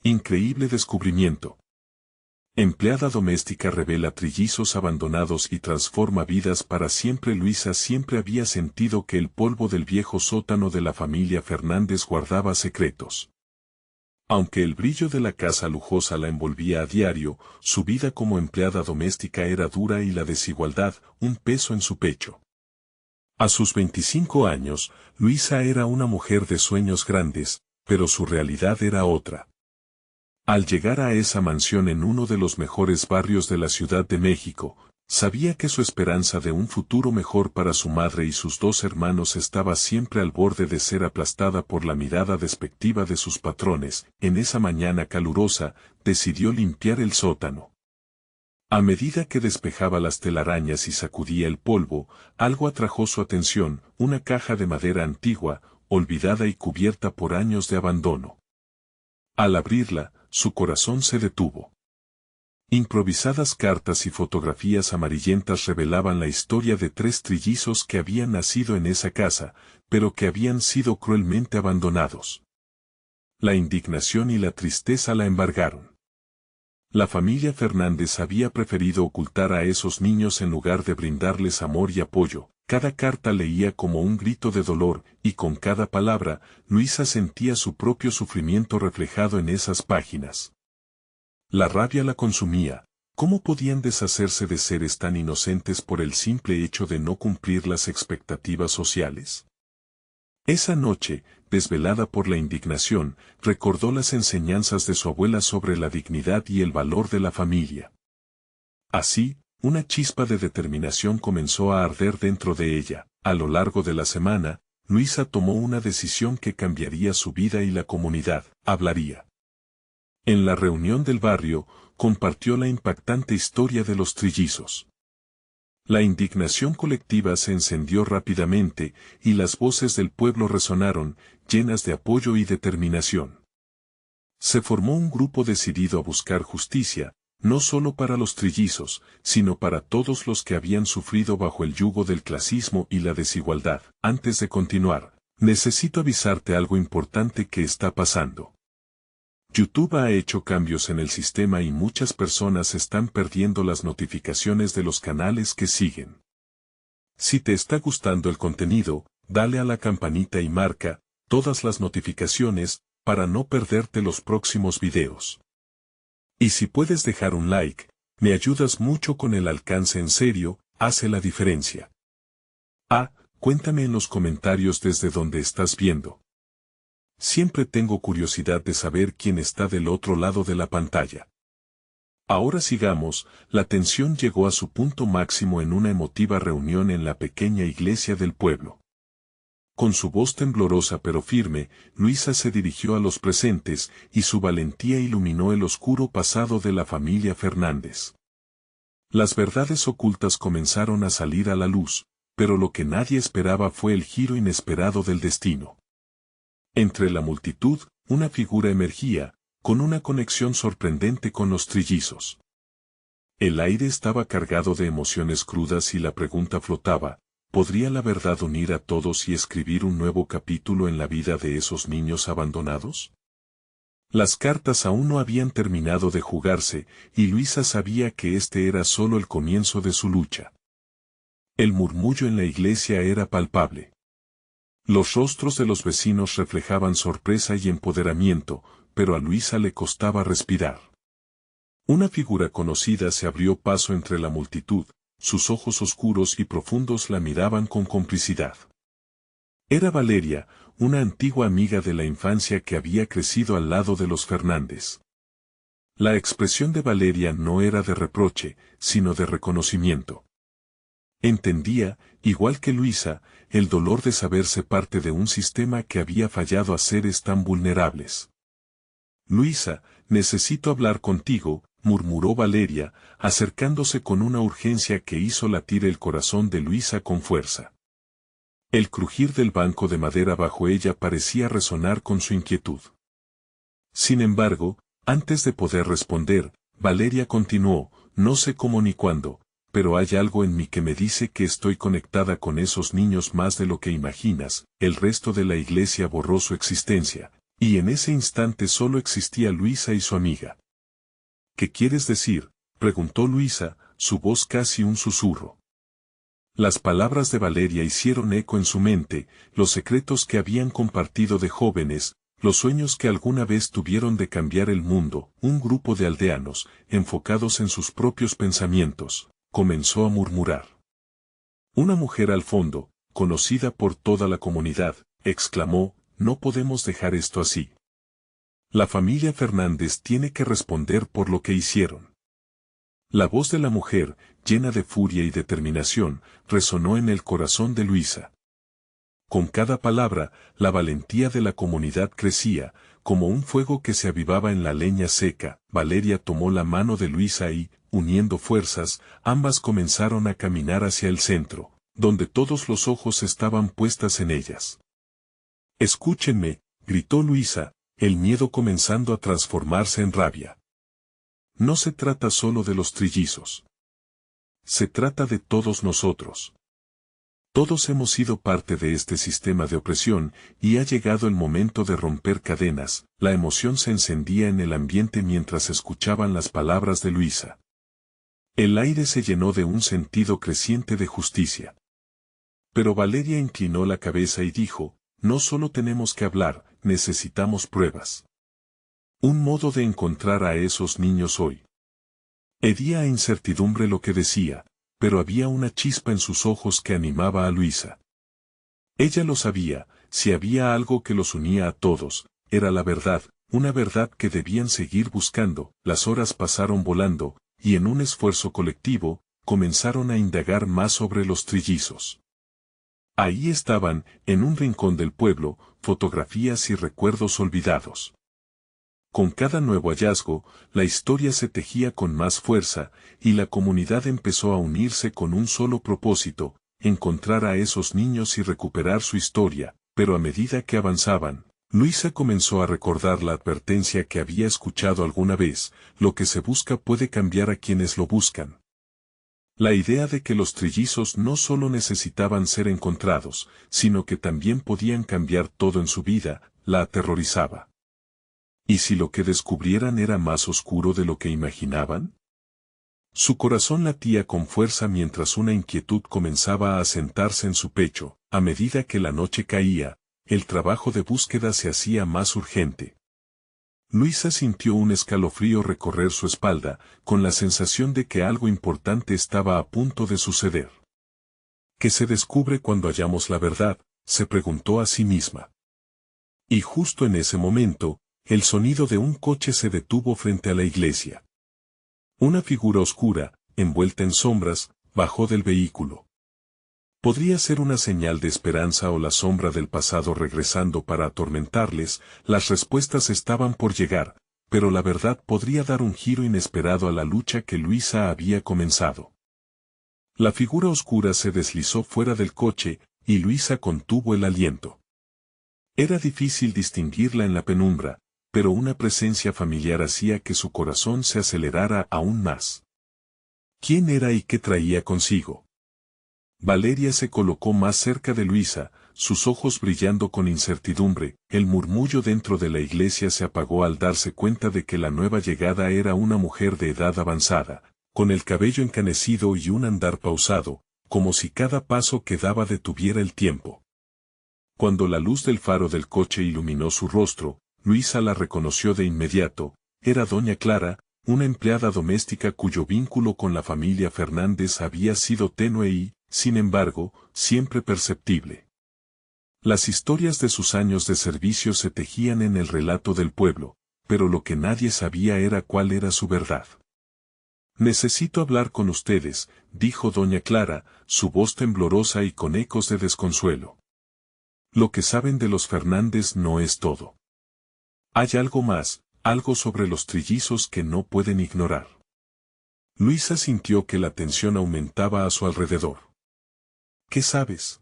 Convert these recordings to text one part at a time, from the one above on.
Increíble descubrimiento. Empleada doméstica revela trillizos abandonados y transforma vidas para siempre. Luisa siempre había sentido que el polvo del viejo sótano de la familia Fernández guardaba secretos. Aunque el brillo de la casa lujosa la envolvía a diario, su vida como empleada doméstica era dura y la desigualdad, un peso en su pecho. A sus 25 años, Luisa era una mujer de sueños grandes, pero su realidad era otra. Al llegar a esa mansión en uno de los mejores barrios de la Ciudad de México, sabía que su esperanza de un futuro mejor para su madre y sus dos hermanos estaba siempre al borde de ser aplastada por la mirada despectiva de sus patrones. En esa mañana calurosa, decidió limpiar el sótano. A medida que despejaba las telarañas y sacudía el polvo, algo atrajo su atención: una caja de madera antigua, olvidada y cubierta por años de abandono. Al abrirla, su corazón se detuvo. Improvisadas cartas y fotografías amarillentas revelaban la historia de 3 trillizos que habían nacido en esa casa, pero que habían sido cruelmente abandonados. La indignación y la tristeza la embargaron. La familia Fernández había preferido ocultar a esos niños en lugar de brindarles amor y apoyo. Cada carta leía como un grito de dolor, y con cada palabra, Luisa sentía su propio sufrimiento reflejado en esas páginas. La rabia la consumía. ¿Cómo podían deshacerse de seres tan inocentes por el simple hecho de no cumplir las expectativas sociales? Esa noche, desvelada por la indignación, recordó las enseñanzas de su abuela sobre la dignidad y el valor de la familia. Así, una chispa de determinación comenzó a arder dentro de ella. A lo largo de la semana, Luisa tomó una decisión que cambiaría su vida y la comunidad. Hablaría. En la reunión del barrio, compartió la impactante historia de los trillizos. La indignación colectiva se encendió rápidamente, y las voces del pueblo resonaron, llenas de apoyo y determinación. Se formó un grupo decidido a buscar justicia, no solo para los trillizos, sino para todos los que habían sufrido bajo el yugo del clasismo y la desigualdad. Antes de continuar, necesito avisarte algo importante que está pasando. YouTube ha hecho cambios en el sistema y muchas personas están perdiendo las notificaciones de los canales que siguen. Si te está gustando el contenido, dale a la campanita y marca todas las notificaciones para no perderte los próximos videos. Y si puedes dejar un like, me ayudas mucho con el alcance. En serio, hace la diferencia. Cuéntame en los comentarios desde donde estás viendo. Siempre tengo curiosidad de saber quién está del otro lado de la pantalla. Ahora sigamos. La tensión llegó a su punto máximo en una emotiva reunión en la pequeña iglesia del pueblo. Con su voz temblorosa pero firme, Luisa se dirigió a los presentes, y su valentía iluminó el oscuro pasado de la familia Fernández. Las verdades ocultas comenzaron a salir a la luz, pero lo que nadie esperaba fue el giro inesperado del destino. Entre la multitud, una figura emergía, con una conexión sorprendente con los trillizos. El aire estaba cargado de emociones crudas y la pregunta flotaba: ¿podría la verdad unir a todos y escribir un nuevo capítulo en la vida de esos niños abandonados? Las cartas aún no habían terminado de jugarse, y Luisa sabía que este era solo el comienzo de su lucha. El murmullo en la iglesia era palpable. Los rostros de los vecinos reflejaban sorpresa y empoderamiento, pero a Luisa le costaba respirar. Una figura conocida se abrió paso entre la multitud. Sus ojos oscuros y profundos la miraban con complicidad. Era Valeria, una antigua amiga de la infancia que había crecido al lado de los Fernández. La expresión de Valeria no era de reproche, sino de reconocimiento. Entendía, igual que Luisa, el dolor de saberse parte de un sistema que había fallado a seres tan vulnerables. «Luisa, necesito hablar contigo», murmuró Valeria, acercándose con una urgencia que hizo latir el corazón de Luisa con fuerza. El crujir del banco de madera bajo ella parecía resonar con su inquietud. Sin embargo, antes de poder responder, Valeria continuó: «No sé cómo ni cuándo, pero hay algo en mí que me dice que estoy conectada con esos niños más de lo que imaginas». El resto de la iglesia borró su existencia, Y en ese instante solo existía Luisa y su amiga. ¿Qué quieres decir?, preguntó Luisa, su voz casi un susurro. Las palabras de Valeria hicieron eco en su mente, los secretos que habían compartido de jóvenes, los sueños que alguna vez tuvieron de cambiar el mundo. Un grupo de aldeanos, enfocados en sus propios pensamientos, comenzó a murmurar. Una mujer al fondo, conocida por toda la comunidad, exclamó: no podemos dejar esto así. La familia Fernández tiene que responder por lo que hicieron. La voz de la mujer, llena de furia y determinación, resonó en el corazón de Luisa. Con cada palabra, la valentía de la comunidad crecía, como un fuego que se avivaba en la leña seca. Valeria tomó la mano de Luisa y, uniendo fuerzas, ambas comenzaron a caminar hacia el centro, donde todos los ojos estaban puestas en ellas. «Escúchenme», gritó Luisa, el miedo comenzando a transformarse en rabia. «No se trata solo de los trillizos. Se trata de todos nosotros. Todos hemos sido parte de este sistema de opresión, y ha llegado el momento de romper cadenas». La emoción se encendía en el ambiente mientras escuchaban las palabras de Luisa. El aire se llenó de un sentido creciente de justicia. Pero Valeria inclinó la cabeza y dijo: no solo tenemos que hablar, necesitamos pruebas. Un modo de encontrar a esos niños hoy. Hería a incertidumbre lo que decía, pero había una chispa en sus ojos que animaba a Luisa. Ella lo sabía, si había algo que los unía a todos, era la verdad, una verdad que debían seguir buscando. Las horas pasaron volando, y en un esfuerzo colectivo, comenzaron a indagar más sobre los trillizos. Ahí estaban, en un rincón del pueblo, fotografías y recuerdos olvidados. Con cada nuevo hallazgo, la historia se tejía con más fuerza, y la comunidad empezó a unirse con un solo propósito: encontrar a esos niños y recuperar su historia. Pero a medida que avanzaban, Luisa comenzó a recordar la advertencia que había escuchado alguna vez: lo que se busca puede cambiar a quienes lo buscan. La idea de que los trillizos no solo necesitaban ser encontrados, sino que también podían cambiar todo en su vida, la aterrorizaba. ¿Y si lo que descubrieran era más oscuro de lo que imaginaban? Su corazón latía con fuerza mientras una inquietud comenzaba a asentarse en su pecho. A medida que la noche caía, el trabajo de búsqueda se hacía más urgente. Luisa sintió un escalofrío recorrer su espalda, con la sensación de que algo importante estaba a punto de suceder. ¿Qué se descubre cuando hallamos la verdad?, se preguntó a sí misma. Y justo en ese momento, el sonido de un coche se detuvo frente a la iglesia. Una figura oscura, envuelta en sombras, bajó del vehículo. Podría ser una señal de esperanza o la sombra del pasado regresando para atormentarles. Las respuestas estaban por llegar, pero la verdad podría dar un giro inesperado a la lucha que Luisa había comenzado. La figura oscura se deslizó fuera del coche, y Luisa contuvo el aliento. Era difícil distinguirla en la penumbra, pero una presencia familiar hacía que su corazón se acelerara aún más. ¿Quién era y qué traía consigo? Valeria se colocó más cerca de Luisa, sus ojos brillando con incertidumbre. El murmullo dentro de la iglesia se apagó al darse cuenta de que la nueva llegada era una mujer de edad avanzada, con el cabello encanecido y un andar pausado, como si cada paso que daba detuviera el tiempo. Cuando la luz del faro del coche iluminó su rostro, Luisa la reconoció de inmediato. Era doña Clara, una empleada doméstica cuyo vínculo con la familia Fernández había sido tenue y, sin embargo, siempre perceptible. Las historias de sus años de servicio se tejían en el relato del pueblo, pero lo que nadie sabía era cuál era su verdad. «Necesito hablar con ustedes», dijo doña Clara, su voz temblorosa y con ecos de desconsuelo. «Lo que saben de los Fernández no es todo. Hay algo más, algo sobre los trillizos que no pueden ignorar». Luisa sintió que la tensión aumentaba a su alrededor. «¿Qué sabes?»,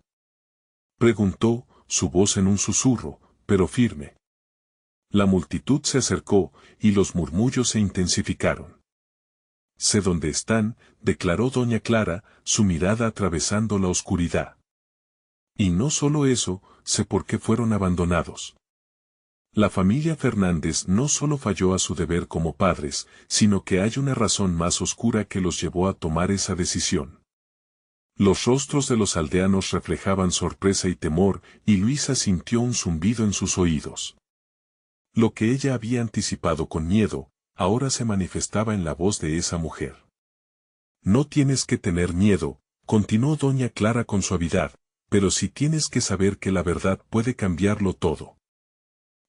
preguntó, su voz en un susurro, pero firme. La multitud se acercó, y los murmullos se intensificaron. «Sé dónde están», declaró doña Clara, su mirada atravesando la oscuridad. «Y no solo eso, sé por qué fueron abandonados». La familia Fernández no solo falló a su deber como padres, sino que hay una razón más oscura que los llevó a tomar esa decisión. Los rostros de los aldeanos reflejaban sorpresa y temor, y Luisa sintió un zumbido en sus oídos. Lo que ella había anticipado con miedo, ahora se manifestaba en la voz de esa mujer. No tienes que tener miedo, continuó doña Clara con suavidad, pero sí tienes que saber que la verdad puede cambiarlo todo.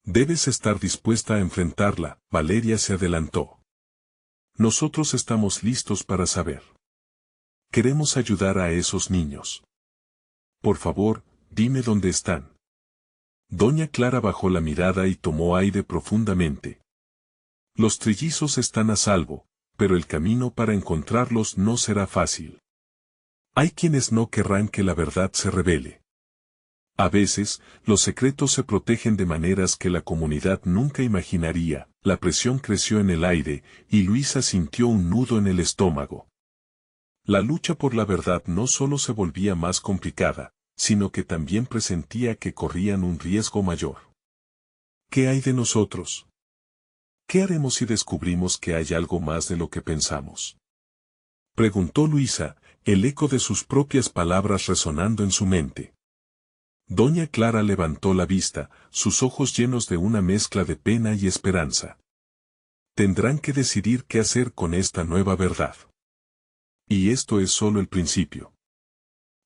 Debes estar dispuesta a enfrentarla. Valeria se adelantó. Nosotros estamos listos para saber. Queremos ayudar a esos niños. Por favor, dime dónde están. Doña Clara bajó la mirada y tomó aire profundamente. Los trillizos están a salvo, pero el camino para encontrarlos no será fácil. Hay quienes no querrán que la verdad se revele. A veces, los secretos se protegen de maneras que la comunidad nunca imaginaría. La presión creció en el aire, y Luisa sintió un nudo en el estómago. La lucha por la verdad no solo se volvía más complicada, sino que también presentía que corrían un riesgo mayor. ¿Qué hay de nosotros? ¿Qué haremos si descubrimos que hay algo más de lo que pensamos? Preguntó Luisa, el eco de sus propias palabras resonando en su mente. Doña Clara levantó la vista, sus ojos llenos de una mezcla de pena y esperanza. Tendrán que decidir qué hacer con esta nueva verdad. Y esto es solo el principio.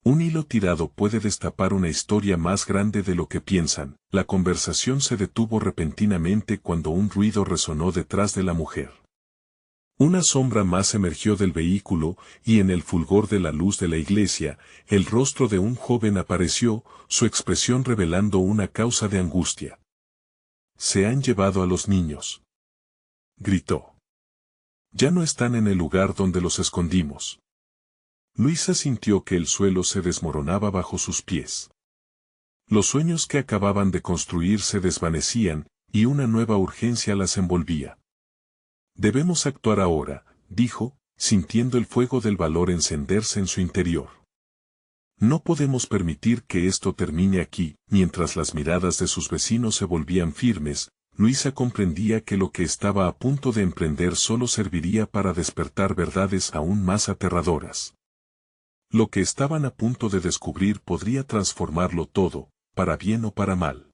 Un hilo tirado puede destapar una historia más grande de lo que piensan. La conversación se detuvo repentinamente cuando un ruido resonó detrás de la mujer. Una sombra más emergió del vehículo, y en el fulgor de la luz de la iglesia, el rostro de un joven apareció, su expresión revelando una causa de angustia. «Se han llevado a los niños», gritó. «Ya no están en el lugar donde los escondimos». Luisa sintió que el suelo se desmoronaba bajo sus pies. Los sueños que acababan de construir se desvanecían, y una nueva urgencia las envolvía. «Debemos actuar ahora», dijo, sintiendo el fuego del valor encenderse en su interior. «No podemos permitir que esto termine aquí». Mientras las miradas de sus vecinos se volvían firmes, Luisa comprendía que lo que estaba a punto de emprender solo serviría para despertar verdades aún más aterradoras. Lo que estaban a punto de descubrir podría transformarlo todo, para bien o para mal.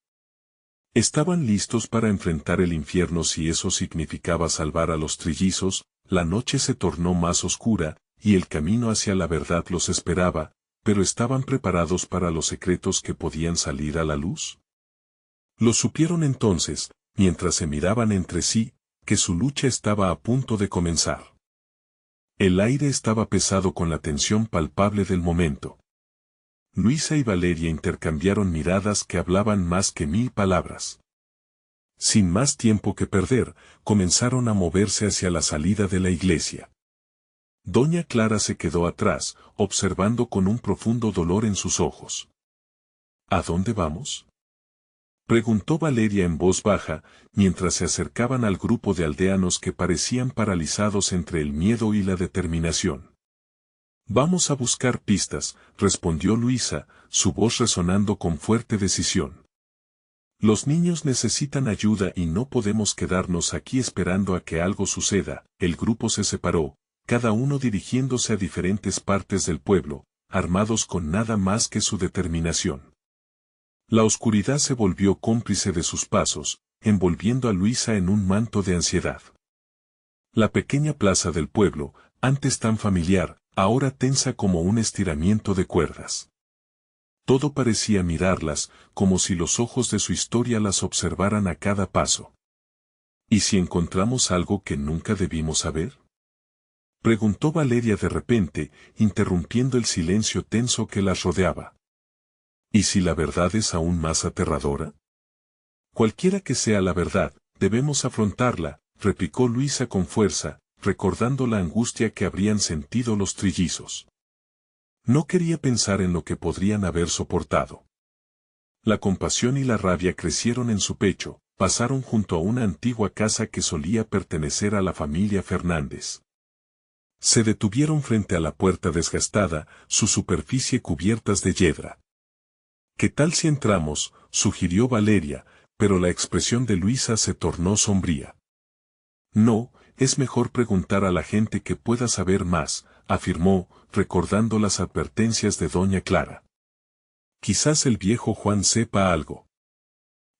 Estaban listos para enfrentar el infierno si eso significaba salvar a los trillizos. La noche se tornó más oscura, y el camino hacia la verdad los esperaba, pero ¿estaban preparados para los secretos que podían salir a la luz? Lo supieron entonces, mientras se miraban entre sí, que su lucha estaba a punto de comenzar. El aire estaba pesado con la tensión palpable del momento. Luisa y Valeria intercambiaron miradas que hablaban más que 1000 palabras. Sin más tiempo que perder, comenzaron a moverse hacia la salida de la iglesia. Doña Clara se quedó atrás, observando con un profundo dolor en sus ojos. ¿A dónde vamos?, preguntó Valeria en voz baja, mientras se acercaban al grupo de aldeanos que parecían paralizados entre el miedo y la determinación. «Vamos a buscar pistas», respondió Luisa, su voz resonando con fuerte decisión. «Los niños necesitan ayuda y no podemos quedarnos aquí esperando a que algo suceda». El grupo se separó, cada uno dirigiéndose a diferentes partes del pueblo, armados con nada más que su determinación. La oscuridad se volvió cómplice de sus pasos, envolviendo a Luisa en un manto de ansiedad. La pequeña plaza del pueblo, antes tan familiar, ahora tensa como un estiramiento de cuerdas. Todo parecía mirarlas, como si los ojos de su historia las observaran a cada paso. ¿Y si encontramos algo que nunca debimos saber?, preguntó Valeria de repente, interrumpiendo el silencio tenso que las rodeaba. ¿Y si la verdad es aún más aterradora? Cualquiera que sea la verdad, debemos afrontarla, replicó Luisa con fuerza, recordando la angustia que habrían sentido los trillizos. No quería pensar en lo que podrían haber soportado. La compasión y la rabia crecieron en su pecho, pasaron junto a una antigua casa que solía pertenecer a la familia Fernández. Se detuvieron frente a la puerta desgastada, su superficie cubiertas de yedra. «¿Qué tal si entramos?», sugirió Valeria, pero la expresión de Luisa se tornó sombría. No, es mejor preguntar a la gente que pueda saber más, afirmó, recordando las advertencias de doña Clara. Quizás el viejo Juan sepa algo.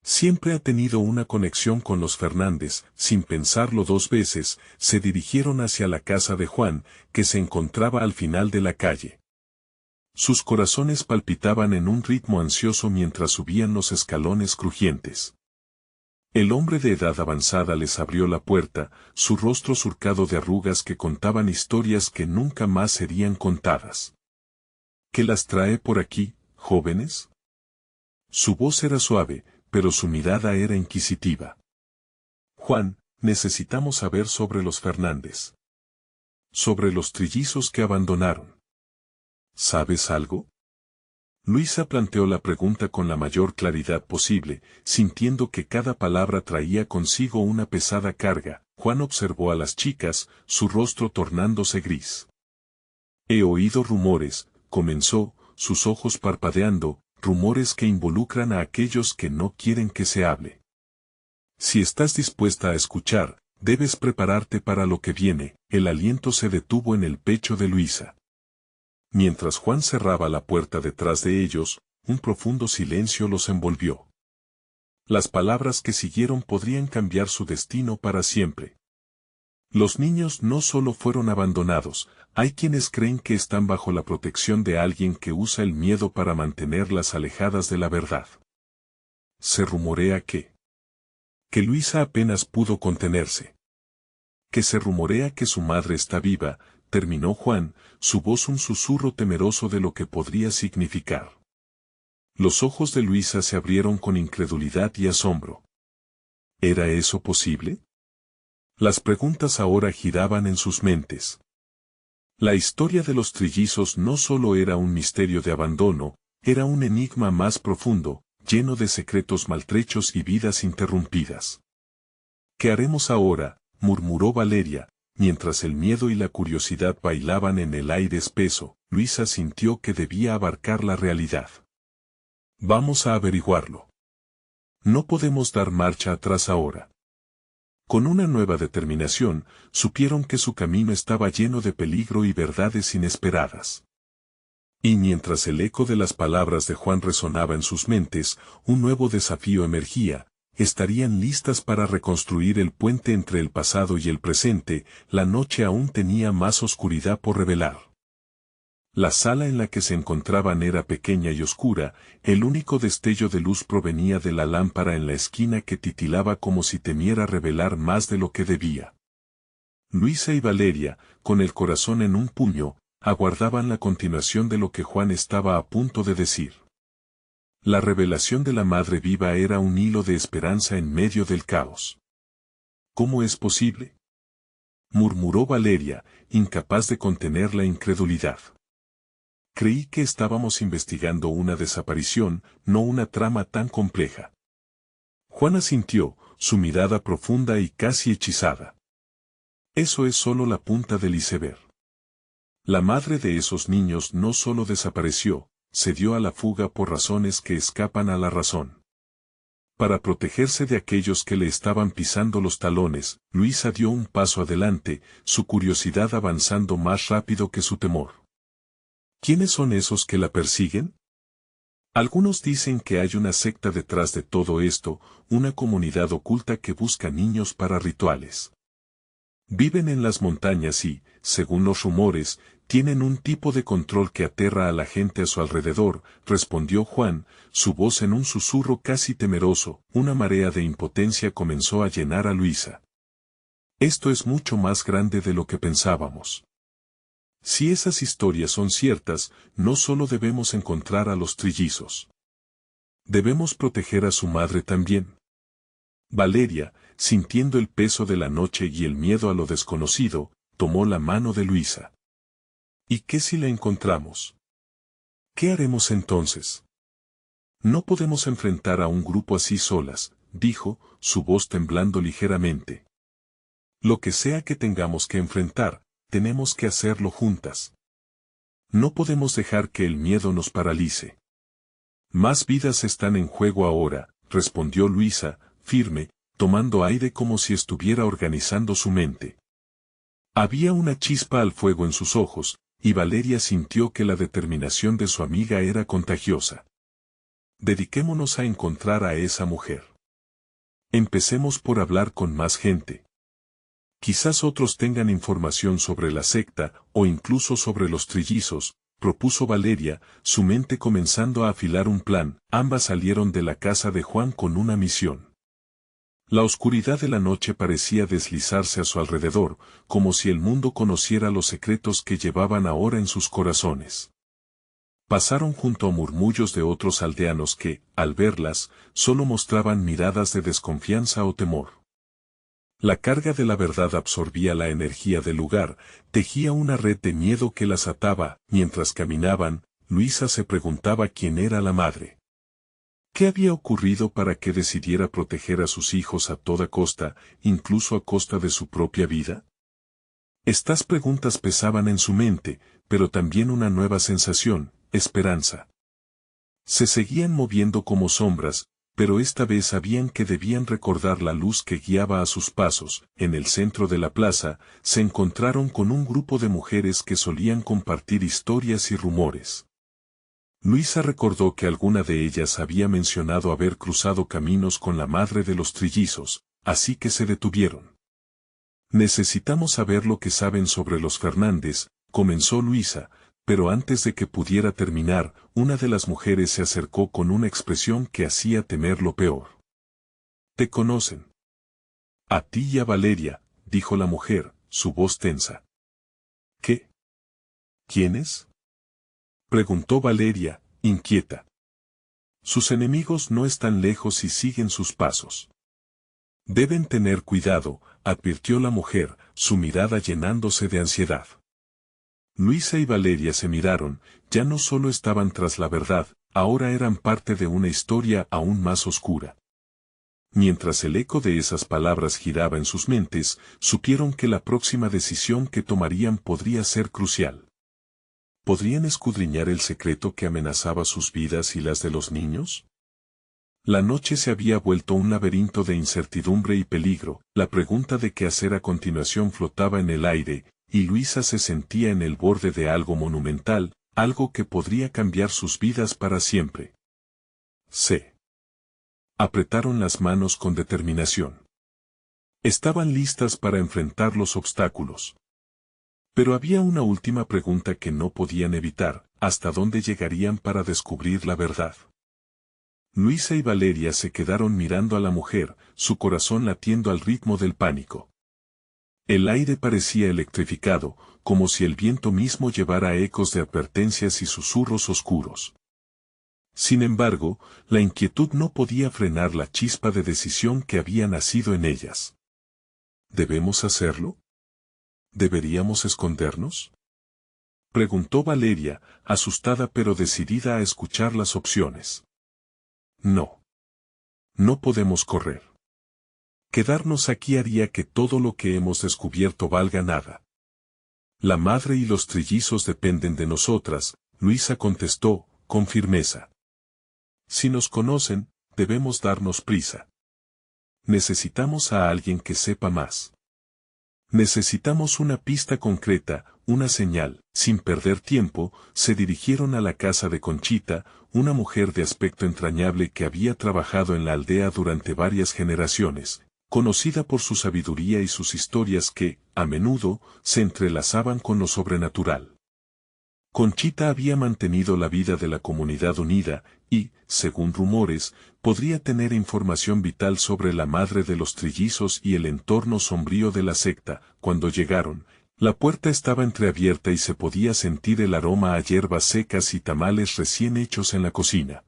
Siempre ha tenido una conexión con los Fernández. Sin pensarlo dos veces, se dirigieron hacia la casa de Juan, que se encontraba al final de la calle. Sus corazones palpitaban en un ritmo ansioso mientras subían los escalones crujientes. El hombre de edad avanzada les abrió la puerta, su rostro surcado de arrugas que contaban historias que nunca más serían contadas. ¿Qué las trae por aquí, jóvenes? Su voz era suave, pero su mirada era inquisitiva. Juan, necesitamos saber sobre los Fernández. Sobre los trillizos que abandonaron. ¿Sabes algo? Luisa planteó la pregunta con la mayor claridad posible, sintiendo que cada palabra traía consigo una pesada carga. Juan observó a las chicas, su rostro tornándose gris. He oído rumores, comenzó, sus ojos parpadeando, rumores que involucran a aquellos que no quieren que se hable. Si estás dispuesta a escuchar, debes prepararte para lo que viene. El aliento se detuvo en el pecho de Luisa. Mientras Juan cerraba la puerta detrás de ellos, un profundo silencio los envolvió. Las palabras que siguieron podrían cambiar su destino para siempre. Los niños no solo fueron abandonados, hay quienes creen que están bajo la protección de alguien que usa el miedo para mantenerlas alejadas de la verdad. Se rumorea que Luisa apenas pudo contenerse. Que se rumorea que su madre está viva, terminó Juan, su voz un susurro temeroso de lo que podría significar. Los ojos de Luisa se abrieron con incredulidad y asombro. ¿Era eso posible? Las preguntas ahora giraban en sus mentes. La historia de los trillizos no solo era un misterio de abandono, era un enigma más profundo, lleno de secretos maltrechos y vidas interrumpidas. ¿Qué haremos ahora?, murmuró Valeria, mientras el miedo y la curiosidad bailaban en el aire espeso. Luisa sintió que debía abarcar la realidad. Vamos a averiguarlo. No podemos dar marcha atrás ahora. Con una nueva determinación, supieron que su camino estaba lleno de peligro y verdades inesperadas. Y mientras el eco de las palabras de Juan resonaba en sus mentes, un nuevo desafío emergía. Estarían listas para reconstruir el puente entre el pasado y el presente. La noche aún tenía más oscuridad por revelar. La sala en la que se encontraban era pequeña y oscura, el único destello de luz provenía de la lámpara en la esquina que titilaba como si temiera revelar más de lo que debía. Luisa y Valeria, con el corazón en un puño, aguardaban la continuación de lo que Juan estaba a punto de decir. La revelación de la Madre Viva era un hilo de esperanza en medio del caos. ¿Cómo es posible?, murmuró Valeria, incapaz de contener la incredulidad. Creí que estábamos investigando una desaparición, no una trama tan compleja. Juan asintió, su mirada profunda y casi hechizada. Eso es solo la punta del iceberg. La madre de esos niños no solo desapareció, se dio a la fuga por razones que escapan a la razón. Para protegerse de aquellos que le estaban pisando los talones, Luisa dio un paso adelante, su curiosidad avanzando más rápido que su temor. ¿Quiénes son esos que la persiguen? Algunos dicen que hay una secta detrás de todo esto, una comunidad oculta que busca niños para rituales. Viven en las montañas y, según los rumores, tienen un tipo de control que aterra a la gente a su alrededor, respondió Juan, su voz en un susurro casi temeroso. Una marea de impotencia comenzó a llenar a Luisa. Esto es mucho más grande de lo que pensábamos. Si esas historias son ciertas, no solo debemos encontrar a los trillizos. Debemos proteger a su madre también. Valeria, sintiendo el peso de la noche y el miedo a lo desconocido, tomó la mano de Luisa. ¿Y qué si la encontramos? ¿Qué haremos entonces? No podemos enfrentar a un grupo así solas, dijo, su voz temblando ligeramente. Lo que sea que tengamos que enfrentar, tenemos que hacerlo juntas. No podemos dejar que el miedo nos paralice. Más vidas están en juego ahora, respondió Luisa, firme, tomando aire como si estuviera organizando su mente. Había una chispa al fuego en sus ojos, y Valeria sintió que la determinación de su amiga era contagiosa. Dediquémonos a encontrar a esa mujer. Empecemos por hablar con más gente. Quizás otros tengan información sobre la secta, o incluso sobre los trillizos, propuso Valeria, su mente comenzando a afilar un plan. Ambas salieron de la casa de Juan con una misión. La oscuridad de la noche parecía deslizarse a su alrededor, como si el mundo conociera los secretos que llevaban ahora en sus corazones. Pasaron junto a murmullos de otros aldeanos que, al verlas, solo mostraban miradas de desconfianza o temor. La carga de la verdad absorbía la energía del lugar, tejía una red de miedo que las ataba. Mientras caminaban, Luisa se preguntaba quién era la madre. ¿Qué había ocurrido para que decidiera proteger a sus hijos a toda costa, incluso a costa de su propia vida? Estas preguntas pesaban en su mente, pero también una nueva sensación, esperanza. Se seguían moviendo como sombras, pero esta vez sabían que debían recordar la luz que guiaba a sus pasos. En el centro de la plaza, se encontraron con un grupo de mujeres que solían compartir historias y rumores. Luisa recordó que alguna de ellas había mencionado haber cruzado caminos con la madre de los trillizos, así que se detuvieron. Necesitamos saber lo que saben sobre los Fernández, comenzó Luisa, pero antes de que pudiera terminar, una de las mujeres se acercó con una expresión que hacía temer lo peor. «¿Te conocen?» «A ti y a Valeria», dijo la mujer, su voz tensa. «¿Qué? ¿Quiénes?», preguntó Valeria, inquieta. «Sus enemigos no están lejos y siguen sus pasos. Deben tener cuidado», advirtió la mujer, su mirada llenándose de ansiedad. Luisa y Valeria se miraron, ya no solo estaban tras la verdad, ahora eran parte de una historia aún más oscura. Mientras el eco de esas palabras giraba en sus mentes, supieron que la próxima decisión que tomarían podría ser crucial. ¿Podrían escudriñar el secreto que amenazaba sus vidas y las de los niños? La noche se había vuelto un laberinto de incertidumbre y peligro. La pregunta de qué hacer a continuación flotaba en el aire, y Luisa se sentía en el borde de algo monumental, algo que podría cambiar sus vidas para siempre. Se apretaron las manos con determinación. Estaban listas para enfrentar los obstáculos. Pero había una última pregunta que no podían evitar: ¿hasta dónde llegarían para descubrir la verdad? Luisa y Valeria se quedaron mirando a la mujer, su corazón latiendo al ritmo del pánico. El aire parecía electrificado, como si el viento mismo llevara ecos de advertencias y susurros oscuros. Sin embargo, la inquietud no podía frenar la chispa de decisión que había nacido en ellas. ¿Debemos hacerlo? ¿Deberíamos escondernos?, preguntó Valeria, asustada pero decidida a escuchar las opciones. No. No podemos correr. Quedarnos aquí haría que todo lo que hemos descubierto valga nada. La madre y los trillizos dependen de nosotras, Luisa contestó, con firmeza. Si nos conocen, debemos darnos prisa. Necesitamos a alguien que sepa más. Necesitamos una pista concreta, una señal. Sin perder tiempo, se dirigieron a la casa de Conchita, una mujer de aspecto entrañable que había trabajado en la aldea durante varias generaciones, conocida por su sabiduría y sus historias que, a menudo, se entrelazaban con lo sobrenatural. Conchita había mantenido la vida de la comunidad unida y, según rumores, podría tener información vital sobre la madre de los trillizos y el entorno sombrío de la secta. Cuando llegaron, la puerta estaba entreabierta y se podía sentir el aroma a hierbas secas y tamales recién hechos en la cocina.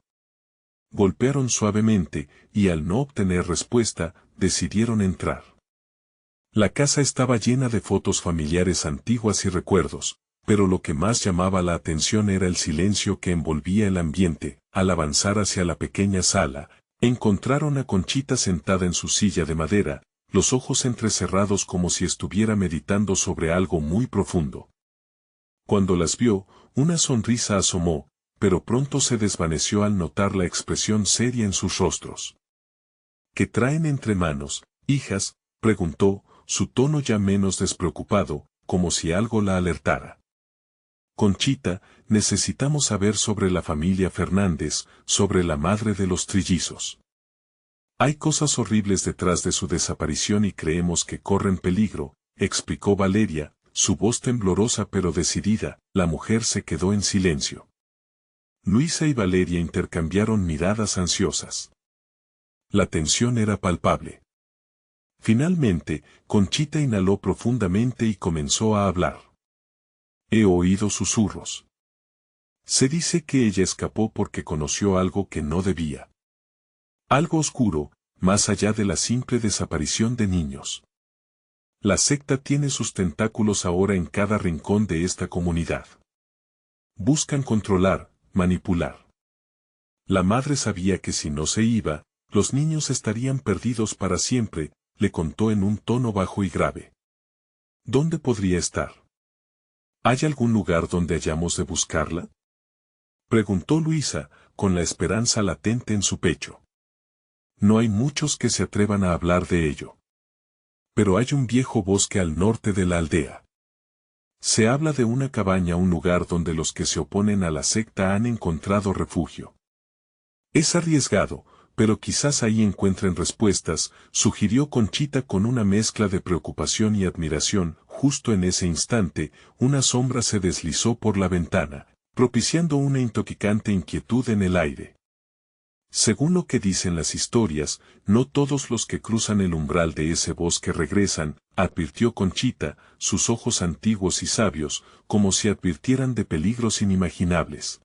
Golpearon suavemente, y al no obtener respuesta, decidieron entrar. La casa estaba llena de fotos familiares antiguas y recuerdos, pero lo que más llamaba la atención era el silencio que envolvía el ambiente. Al avanzar hacia la pequeña sala, encontraron a Conchita sentada en su silla de madera, los ojos entrecerrados como si estuviera meditando sobre algo muy profundo. Cuando las vio, una sonrisa asomó, pero pronto se desvaneció al notar la expresión seria en sus rostros. ¿Qué traen entre manos, hijas?, preguntó, su tono ya menos despreocupado, como si algo la alertara. Conchita, necesitamos saber sobre la familia Fernández, sobre la madre de los trillizos. Hay cosas horribles detrás de su desaparición y creemos que corren peligro, explicó Valeria, su voz temblorosa pero decidida. La mujer se quedó en silencio. Luisa y Valeria intercambiaron miradas ansiosas. La tensión era palpable. Finalmente, Conchita inhaló profundamente y comenzó a hablar. He oído susurros. Se dice que ella escapó porque conoció algo que no debía. Algo oscuro, más allá de la simple desaparición de niños. La secta tiene sus tentáculos ahora en cada rincón de esta comunidad. Buscan controlar, manipular. La madre sabía que si no se iba, los niños estarían perdidos para siempre, le contó en un tono bajo y grave. ¿Dónde podría estar? ¿Hay algún lugar donde hayamos de buscarla?, preguntó Luisa, con la esperanza latente en su pecho. No hay muchos que se atrevan a hablar de ello. Pero hay un viejo bosque al norte de la aldea. Se habla de una cabaña, un lugar donde los que se oponen a la secta han encontrado refugio. Es arriesgado, pero quizás ahí encuentren respuestas, sugirió Conchita con una mezcla de preocupación y admiración. Justo en ese instante, una sombra se deslizó por la ventana, propiciando una intoxicante inquietud en el aire. Según lo que dicen las historias, no todos los que cruzan el umbral de ese bosque regresan, advirtió Conchita, sus ojos antiguos y sabios, como si advirtieran de peligros inimaginables.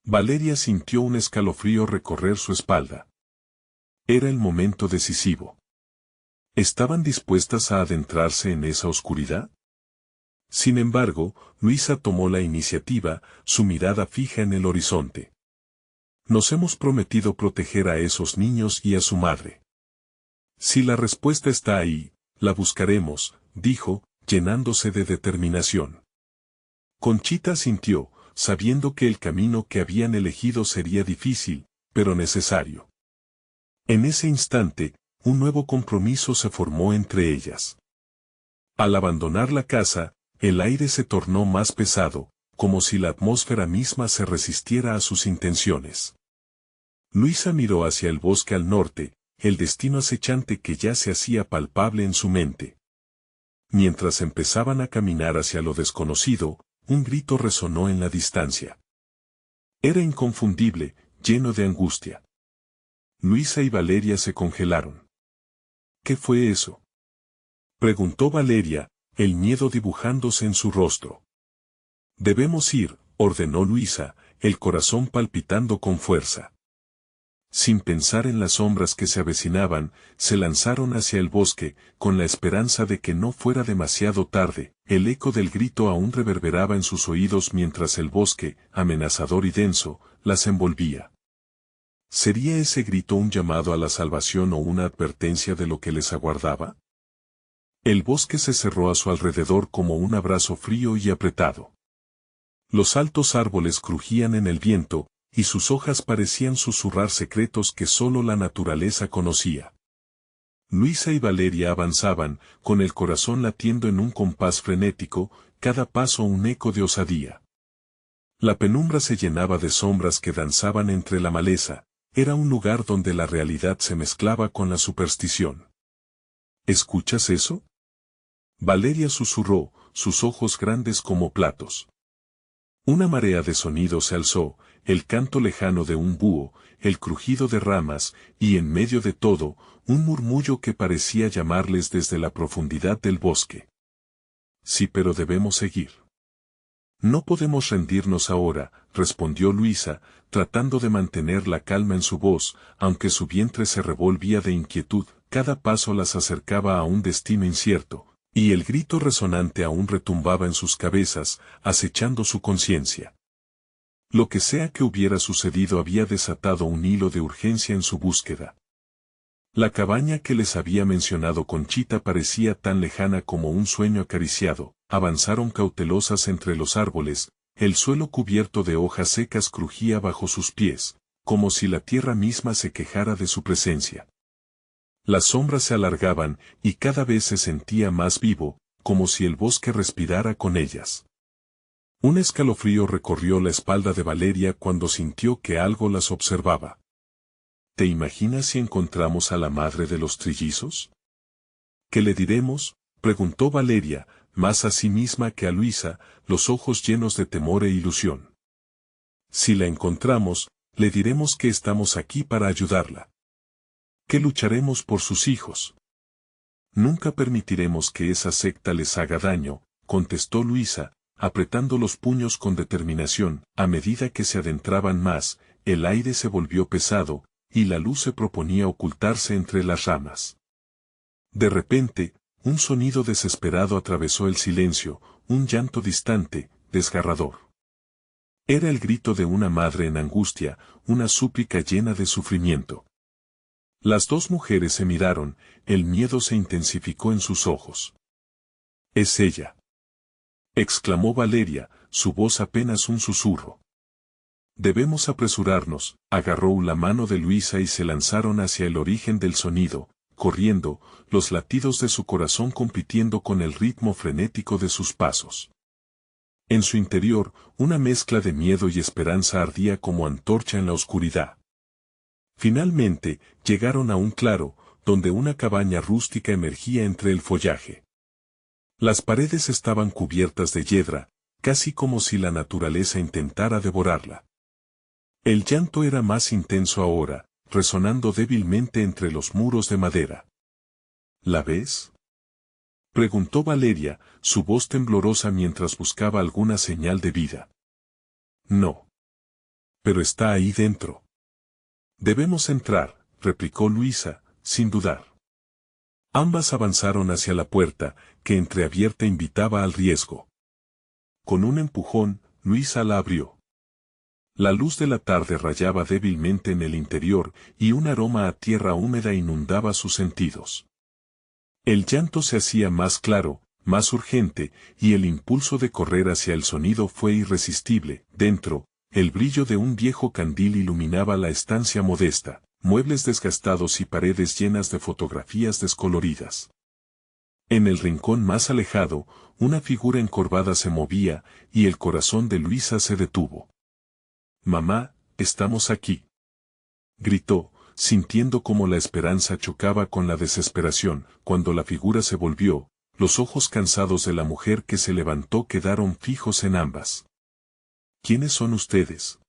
Valeria sintió un escalofrío recorrer su espalda. Era el momento decisivo. ¿Estaban dispuestas a adentrarse en esa oscuridad? Sin embargo, Luisa tomó la iniciativa, su mirada fija en el horizonte. Nos hemos prometido proteger a esos niños y a su madre. Si la respuesta está ahí, la buscaremos, dijo, llenándose de determinación. Conchita asintió, sabiendo que el camino que habían elegido sería difícil, pero necesario. En ese instante, un nuevo compromiso se formó entre ellas. Al abandonar la casa, el aire se tornó más pesado, como si la atmósfera misma se resistiera a sus intenciones. Luisa miró hacia el bosque al norte, el destino acechante que ya se hacía palpable en su mente. Mientras empezaban a caminar hacia lo desconocido, un grito resonó en la distancia. Era inconfundible, lleno de angustia. Luisa y Valeria se congelaron. ¿Qué fue eso?, preguntó Valeria, el miedo dibujándose en su rostro. Debemos ir, ordenó Luisa, el corazón palpitando con fuerza. Sin pensar en las sombras que se avecinaban, se lanzaron hacia el bosque, con la esperanza de que no fuera demasiado tarde. El eco del grito aún reverberaba en sus oídos mientras el bosque, amenazador y denso, las envolvía. ¿Sería ese grito un llamado a la salvación o una advertencia de lo que les aguardaba? El bosque se cerró a su alrededor como un abrazo frío y apretado. Los altos árboles crujían en el viento, y sus hojas parecían susurrar secretos que solo la naturaleza conocía. Luisa y Valeria avanzaban, con el corazón latiendo en un compás frenético, cada paso un eco de osadía. La penumbra se llenaba de sombras que danzaban entre la maleza, era un lugar donde la realidad se mezclaba con la superstición. ¿Escuchas eso?, Valeria susurró, sus ojos grandes como platos. Una marea de sonido se alzó, el canto lejano de un búho, el crujido de ramas, y en medio de todo, un murmullo que parecía llamarles desde la profundidad del bosque. Sí, pero debemos seguir. No podemos rendirnos ahora, respondió Luisa, tratando de mantener la calma en su voz, aunque su vientre se revolvía de inquietud. Cada paso las acercaba a un destino incierto, y el grito resonante aún retumbaba en sus cabezas, acechando su conciencia. Lo que sea que hubiera sucedido había desatado un hilo de urgencia en su búsqueda. La cabaña que les había mencionado Conchita parecía tan lejana como un sueño acariciado. Avanzaron cautelosas entre los árboles, el suelo cubierto de hojas secas crujía bajo sus pies, como si la tierra misma se quejara de su presencia. Las sombras se alargaban y cada vez se sentía más vivo, como si el bosque respirara con ellas. Un escalofrío recorrió la espalda de Valeria cuando sintió que algo las observaba. ¿Te imaginas si encontramos a la madre de los trillizos? ¿Qué le diremos?, preguntó Valeria, más a sí misma que a Luisa, los ojos llenos de temor e ilusión. Si la encontramos, le diremos que estamos aquí para ayudarla. Que lucharemos por sus hijos. Nunca permitiremos que esa secta les haga daño, contestó Luisa, apretando los puños con determinación. A medida que se adentraban más, el aire se volvió pesado, y la luz se proponía ocultarse entre las ramas. De repente, un sonido desesperado atravesó el silencio, un llanto distante, desgarrador. Era el grito de una madre en angustia, una súplica llena de sufrimiento. Las dos mujeres se miraron, el miedo se intensificó en sus ojos. «Es ella», exclamó Valeria, su voz apenas un susurro. «Debemos apresurarnos», agarró la mano de Luisa y se lanzaron hacia el origen del sonido, corriendo, los latidos de su corazón compitiendo con el ritmo frenético de sus pasos. En su interior, una mezcla de miedo y esperanza ardía como antorcha en la oscuridad. Finalmente, llegaron a un claro, donde una cabaña rústica emergía entre el follaje. Las paredes estaban cubiertas de hiedra, casi como si la naturaleza intentara devorarla. El llanto era más intenso ahora, resonando débilmente entre los muros de madera. ¿La ves?, preguntó Valeria, su voz temblorosa mientras buscaba alguna señal de vida. No. Pero está ahí dentro. Debemos entrar, replicó Luisa, sin dudar. Ambas avanzaron hacia la puerta, que entreabierta invitaba al riesgo. Con un empujón, Luisa la abrió. La luz de la tarde rayaba débilmente en el interior, y un aroma a tierra húmeda inundaba sus sentidos. El llanto se hacía más claro, más urgente, y el impulso de correr hacia el sonido fue irresistible. Dentro, el brillo de un viejo candil iluminaba la estancia modesta, muebles desgastados y paredes llenas de fotografías descoloridas. En el rincón más alejado, una figura encorvada se movía, y el corazón de Luisa se detuvo. «Mamá, estamos aquí», gritó, sintiendo cómo la esperanza chocaba con la desesperación. Cuando la figura se volvió, los ojos cansados de la mujer que se levantó quedaron fijos en ambas. «¿Quiénes son ustedes?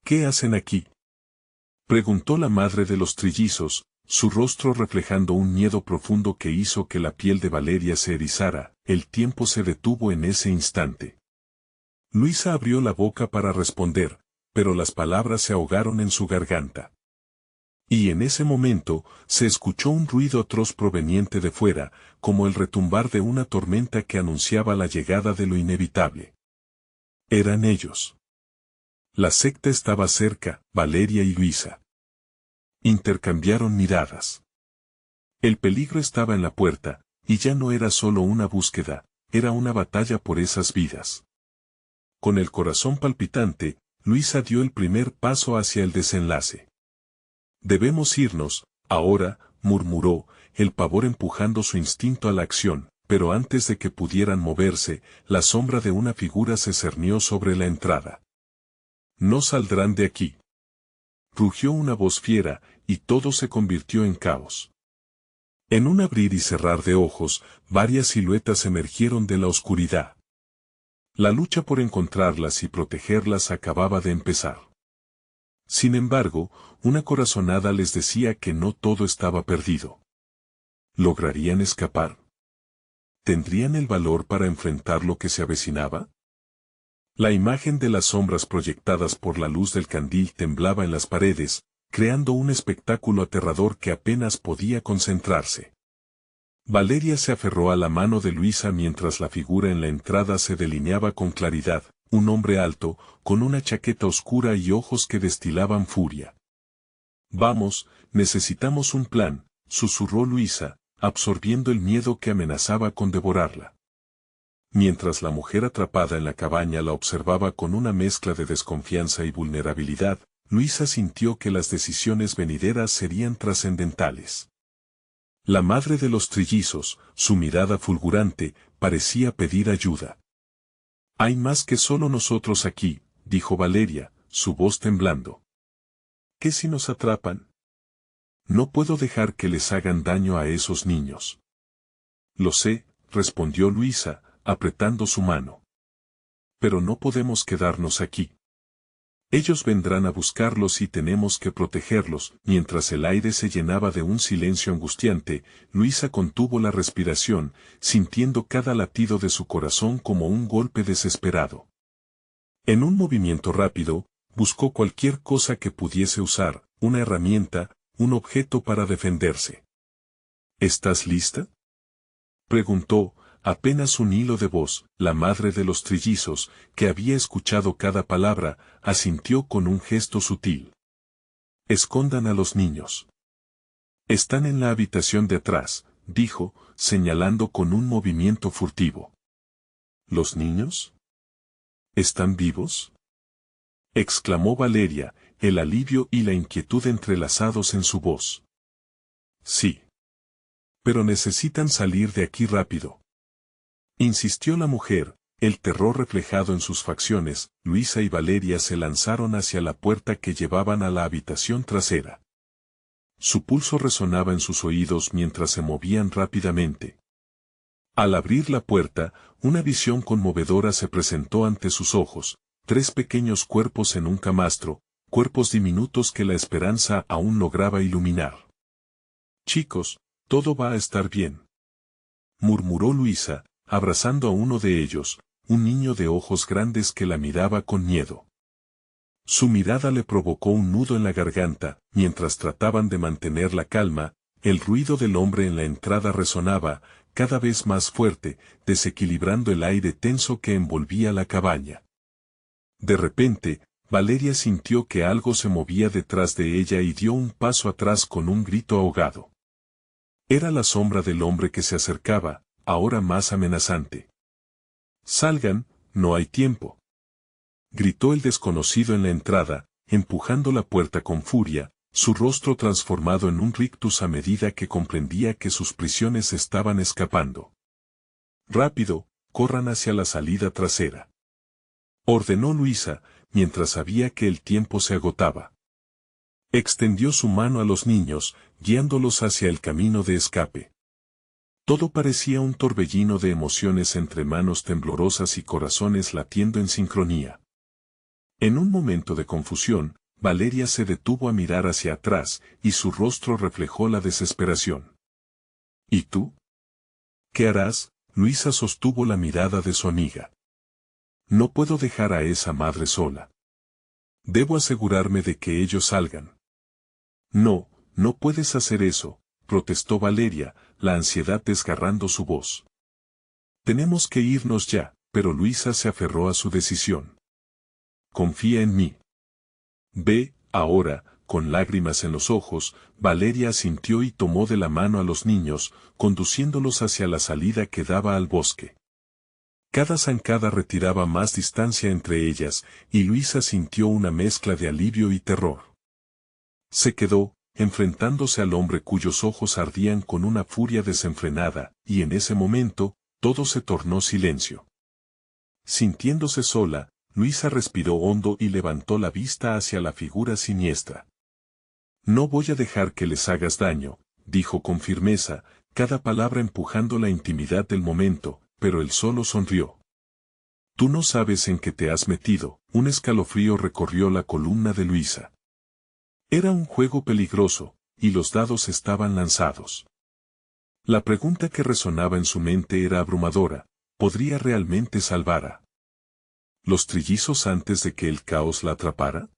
¿Qué hacen aquí?», preguntó la madre de los trillizos, su rostro reflejando un miedo profundo que hizo que la piel de Valeria se erizara. El tiempo se detuvo en ese instante. Luisa abrió la boca para responder, pero las palabras se ahogaron en su garganta. Y en ese momento, se escuchó un ruido atroz proveniente de fuera, como el retumbar de una tormenta que anunciaba la llegada de lo inevitable. Eran ellos. La secta estaba cerca. Valeria y Luisa intercambiaron miradas. El peligro estaba en la puerta, y ya no era solo una búsqueda, era una batalla por esas vidas. Con el corazón palpitante, Luisa dio el primer paso hacia el desenlace. «Debemos irnos, ahora», murmuró, el pavor empujando su instinto a la acción, pero antes de que pudieran moverse, la sombra de una figura se cernió sobre la entrada. «No saldrán de aquí», rugió una voz fiera, y todo se convirtió en caos. En un abrir y cerrar de ojos, varias siluetas emergieron de la oscuridad. La lucha por encontrarlas y protegerlas acababa de empezar. Sin embargo, una corazonada les decía que no todo estaba perdido. ¿Lograrían escapar? ¿Tendrían el valor para enfrentar lo que se avecinaba? La imagen de las sombras proyectadas por la luz del candil temblaba en las paredes, creando un espectáculo aterrador que apenas podía concentrarse. Valeria se aferró a la mano de Luisa mientras la figura en la entrada se delineaba con claridad, un hombre alto, con una chaqueta oscura y ojos que destilaban furia. «Vamos, necesitamos un plan», susurró Luisa, absorbiendo el miedo que amenazaba con devorarla. Mientras la mujer atrapada en la cabaña la observaba con una mezcla de desconfianza y vulnerabilidad, Luisa sintió que las decisiones venideras serían trascendentales. La madre de los trillizos, su mirada fulgurante, parecía pedir ayuda. Hay más que solo nosotros aquí, dijo Valeria, su voz temblando. ¿Qué si nos atrapan? No puedo dejar que les hagan daño a esos niños. Lo sé, respondió Luisa, apretando su mano. Pero no podemos quedarnos aquí. Ellos vendrán a buscarlos y tenemos que protegerlos. Mientras el aire se llenaba de un silencio angustiante, Luisa contuvo la respiración, sintiendo cada latido de su corazón como un golpe desesperado. En un movimiento rápido, buscó cualquier cosa que pudiese usar, una herramienta, un objeto para defenderse. ¿Estás lista?, preguntó, apenas un hilo de voz. La madre de los trillizos, que había escuchado cada palabra, asintió con un gesto sutil. Escondan a los niños. Están en la habitación de atrás, dijo, señalando con un movimiento furtivo. ¿Los niños? ¿Están vivos?, exclamó Valeria, el alivio y la inquietud entrelazados en su voz. Sí. Pero necesitan salir de aquí rápido, insistió la mujer, el terror reflejado en sus facciones. Luisa y Valeria se lanzaron hacia la puerta que llevaban a la habitación trasera. Su pulso resonaba en sus oídos mientras se movían rápidamente. Al abrir la puerta, una visión conmovedora se presentó ante sus ojos: 3 pequeños cuerpos en un camastro, cuerpos diminutos que la esperanza aún lograba iluminar. Chicos, todo va a estar bien, murmuró Luisa, abrazando a uno de ellos, un niño de ojos grandes que la miraba con miedo. Su mirada le provocó un nudo en la garganta. Mientras trataban de mantener la calma, el ruido del hombre en la entrada resonaba, cada vez más fuerte, desequilibrando el aire tenso que envolvía la cabaña. De repente, Valeria sintió que algo se movía detrás de ella y dio un paso atrás con un grito ahogado. Era la sombra del hombre que se acercaba, ahora más amenazante. «Salgan, no hay tiempo», gritó el desconocido en la entrada, empujando la puerta con furia, su rostro transformado en un rictus a medida que comprendía que sus prisiones estaban escapando. «Rápido, corran hacia la salida trasera», ordenó Luisa, mientras sabía que el tiempo se agotaba. Extendió su mano a los niños, guiándolos hacia el camino de escape. Todo parecía un torbellino de emociones entre manos temblorosas y corazones latiendo en sincronía. En un momento de confusión, Valeria se detuvo a mirar hacia atrás, y su rostro reflejó la desesperación. ¿Y tú? ¿Qué harás? Luisa sostuvo la mirada de su amiga. No puedo dejar a esa madre sola. Debo asegurarme de que ellos salgan. No, no puedes hacer eso, protestó Valeria, la ansiedad desgarrando su voz. Tenemos que irnos ya, pero Luisa se aferró a su decisión. Confía en mí. Ve, ahora, con lágrimas en los ojos, Valeria asintió y tomó de la mano a los niños, conduciéndolos hacia la salida que daba al bosque. Cada zancada retiraba más distancia entre ellas, y Luisa sintió una mezcla de alivio y terror. Se quedó, enfrentándose al hombre cuyos ojos ardían con una furia desenfrenada, y en ese momento, todo se tornó silencio. Sintiéndose sola, Luisa respiró hondo y levantó la vista hacia la figura siniestra. No voy a dejar que les hagas daño, dijo con firmeza, cada palabra empujando la intimidad del momento, pero él solo sonrió. Tú no sabes en qué te has metido. Un escalofrío recorrió la columna de Luisa. Era un juego peligroso, y los dados estaban lanzados. La pregunta que resonaba en su mente era abrumadora: ¿podría realmente salvar a los trillizos antes de que el caos la atrapara?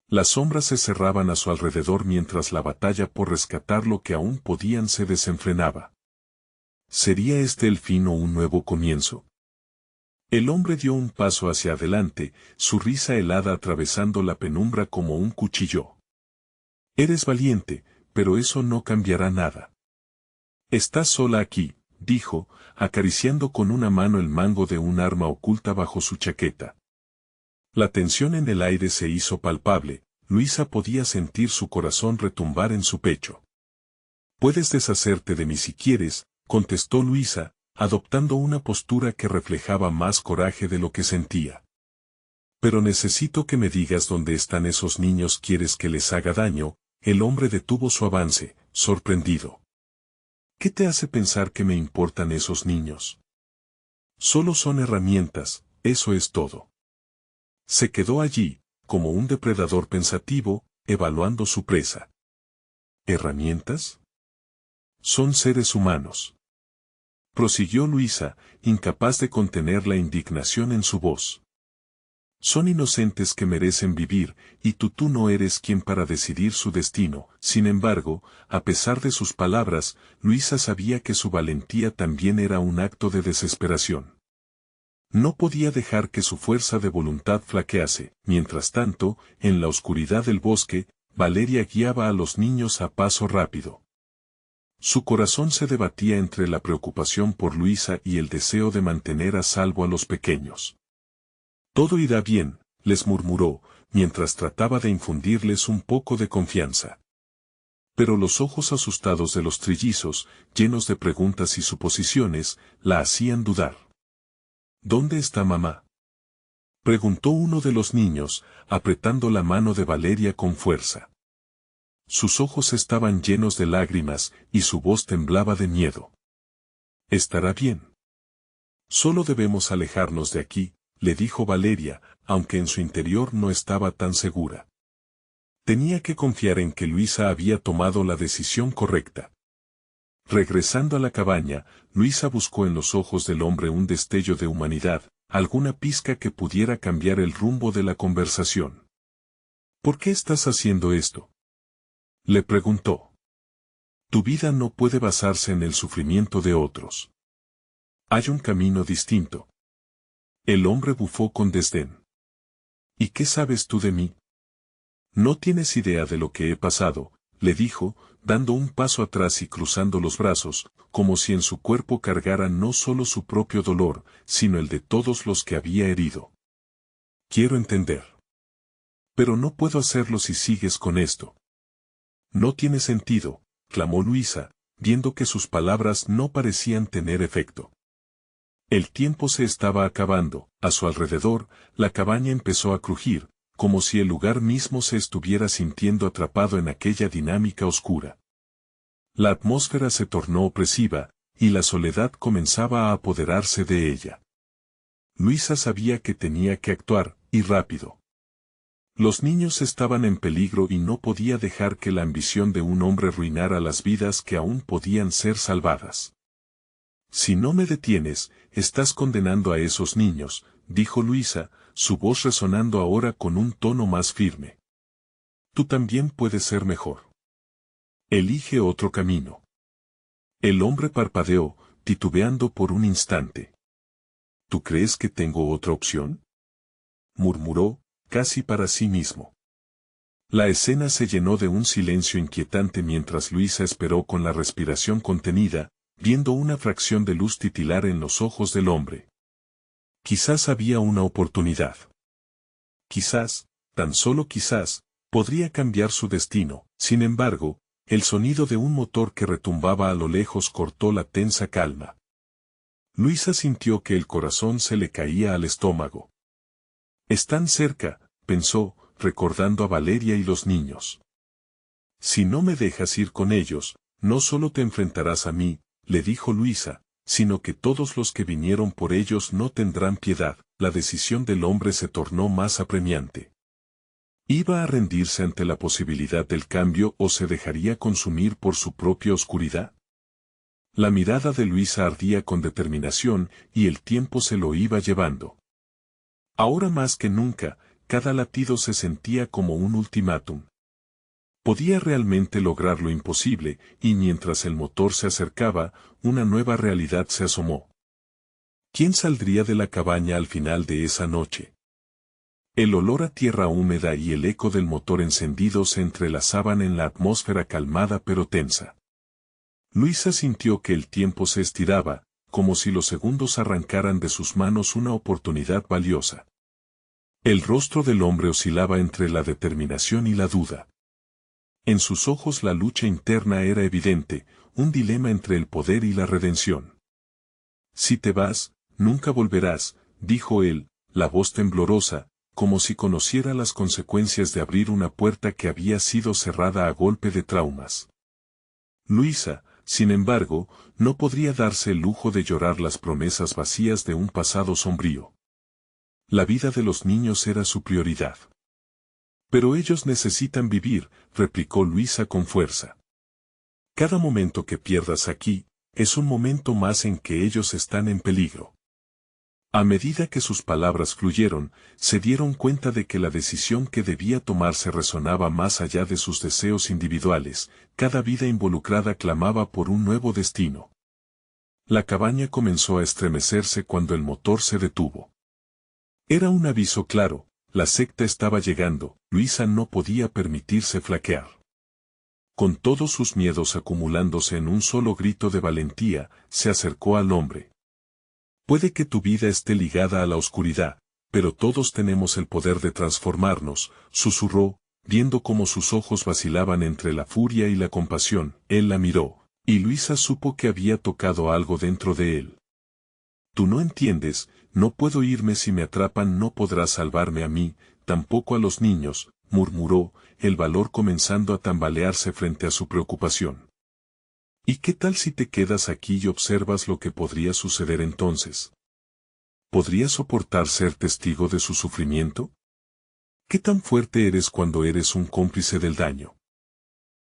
Las sombras se cerraban a su alrededor mientras la batalla por rescatar lo que aún podían se desenfrenaba. ¿Sería este el fin o un nuevo comienzo? El hombre dio un paso hacia adelante, su risa helada atravesando la penumbra como un cuchillo. Eres valiente, pero eso no cambiará nada. Estás sola aquí, dijo, acariciando con una mano el mango de un arma oculta bajo su chaqueta. La tensión en el aire se hizo palpable. Luisa podía sentir su corazón retumbar en su pecho. Puedes deshacerte de mí si quieres, contestó Luisa, adoptando una postura que reflejaba más coraje de lo que sentía. Pero necesito que me digas dónde están esos niños. ¿Quieres que les haga daño? El hombre detuvo su avance, sorprendido. ¿Qué te hace pensar que me importan esos niños? Solo son herramientas, eso es todo. Se quedó allí, como un depredador pensativo, evaluando su presa. ¿Herramientas? Son seres humanos. Prosiguió Luisa, incapaz de contener la indignación en su voz. Son inocentes que merecen vivir, y tú no eres quien para decidir su destino. Sin embargo, a pesar de sus palabras, Luisa sabía que su valentía también era un acto de desesperación. No podía dejar que su fuerza de voluntad flaquease. Mientras tanto, en la oscuridad del bosque, Valeria guiaba a los niños a paso rápido. Su corazón se debatía entre la preocupación por Luisa y el deseo de mantener a salvo a los pequeños. Todo irá bien, les murmuró, mientras trataba de infundirles un poco de confianza. Pero los ojos asustados de los trillizos, llenos de preguntas y suposiciones, la hacían dudar. ¿Dónde está mamá?, preguntó uno de los niños, apretando la mano de Valeria con fuerza. Sus ojos estaban llenos de lágrimas, y su voz temblaba de miedo. Estará bien. Solo debemos alejarnos de aquí, le dijo Valeria, aunque en su interior no estaba tan segura. Tenía que confiar en que Luisa había tomado la decisión correcta. Regresando a la cabaña, Luisa buscó en los ojos del hombre un destello de humanidad, alguna pizca que pudiera cambiar el rumbo de la conversación. ¿Por qué estás haciendo esto?, le preguntó. Tu vida no puede basarse en el sufrimiento de otros. Hay un camino distinto. El hombre bufó con desdén. ¿Y qué sabes tú de mí? No tienes idea de lo que he pasado, le dijo, dando un paso atrás y cruzando los brazos, como si en su cuerpo cargara no solo su propio dolor, sino el de todos los que había herido. Quiero entender. Pero no puedo hacerlo si sigues con esto. No tiene sentido, clamó Luisa, viendo que sus palabras no parecían tener efecto. El tiempo se estaba acabando. A su alrededor, la cabaña empezó a crujir, como si el lugar mismo se estuviera sintiendo atrapado en aquella dinámica oscura. La atmósfera se tornó opresiva, y la soledad comenzaba a apoderarse de ella. Luisa sabía que tenía que actuar, y rápido. Los niños estaban en peligro y no podía dejar que la ambición de un hombre arruinara las vidas que aún podían ser salvadas. Si no me detienes, estás condenando a esos niños, dijo Luisa, su voz resonando ahora con un tono más firme. Tú también puedes ser mejor. Elige otro camino. El hombre parpadeó, titubeando por un instante. ¿Tú crees que tengo otra opción?, murmuró, casi para sí mismo. La escena se llenó de un silencio inquietante mientras Luisa esperó con la respiración contenida, viendo una fracción de luz titilar en los ojos del hombre. Quizás había una oportunidad. Quizás, tan solo quizás, podría cambiar su destino. Sin embargo, el sonido de un motor que retumbaba a lo lejos cortó la tensa calma. Luisa sintió que el corazón se le caía al estómago. Están cerca, pensó, recordando a Valeria y los niños. Si no me dejas ir con ellos, no solo te enfrentarás a mí, le dijo Luisa, sino que todos los que vinieron por ellos no tendrán piedad. La decisión del hombre se tornó más apremiante. ¿Iba a rendirse ante la posibilidad del cambio o se dejaría consumir por su propia oscuridad? La mirada de Luisa ardía con determinación y el tiempo se lo iba llevando. Ahora más que nunca, cada latido se sentía como un ultimátum. Podía realmente lograr lo imposible, y mientras el motor se acercaba, una nueva realidad se asomó. ¿Quién saldría de la cabaña al final de esa noche? El olor a tierra húmeda y el eco del motor encendido se entrelazaban en la atmósfera calmada pero tensa. Luisa sintió que el tiempo se estiraba, como si los segundos arrancaran de sus manos una oportunidad valiosa. El rostro del hombre oscilaba entre la determinación y la duda. En sus ojos la lucha interna era evidente, un dilema entre el poder y la redención. Si te vas, nunca volverás, dijo él, la voz temblorosa, como si conociera las consecuencias de abrir una puerta que había sido cerrada a golpe de traumas. Luisa, sin embargo, no podría darse el lujo de llorar las promesas vacías de un pasado sombrío. La vida de los niños era su prioridad. Pero ellos necesitan vivir, replicó Luisa con fuerza. Cada momento que pierdas aquí, es un momento más en que ellos están en peligro. A medida que sus palabras fluyeron, se dieron cuenta de que la decisión que debía tomarse resonaba más allá de sus deseos individuales, cada vida involucrada clamaba por un nuevo destino. La cabaña comenzó a estremecerse cuando el motor se detuvo. Era un aviso claro, la secta estaba llegando, Luisa no podía permitirse flaquear. Con todos sus miedos acumulándose en un solo grito de valentía, se acercó al hombre. Puede que tu vida esté ligada a la oscuridad, pero todos tenemos el poder de transformarnos, susurró, viendo cómo sus ojos vacilaban entre la furia y la compasión. Él la miró, y Luisa supo que había tocado algo dentro de él. Tú no entiendes, no puedo irme si me atrapan, no podrás salvarme a mí, tampoco a los niños, murmuró, el valor comenzando a tambalearse frente a su preocupación. ¿Y qué tal si te quedas aquí y observas lo que podría suceder entonces? ¿Podrías soportar ser testigo de su sufrimiento? ¿Qué tan fuerte eres cuando eres un cómplice del daño?